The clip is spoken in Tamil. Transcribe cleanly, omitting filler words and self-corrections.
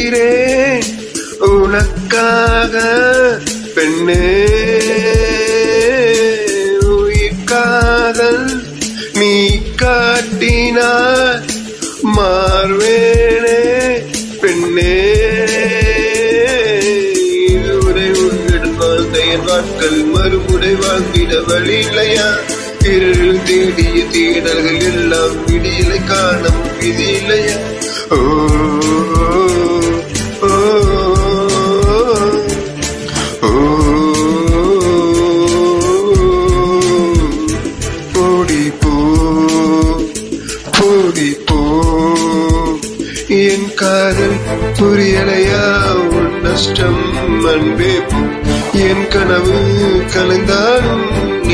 உயிரே உனக்காக பெண்ணே உயிர் காதல் நீ காட்டினார் மார்வேனே பெண்ணே இதுவரை உன்னிடம் வாழ்ந்த என் நாட்கள் மறுமுறை வாழ்ந்திட வழி இல்லையா இருள் தேடிய தேடல்கள் எல்லாம் விடியலை காணும் விதி இல்லையா ஓ என் காதல் புரியலையா உன் நஷ்டம் அன்பே என் கனவு கலந்தா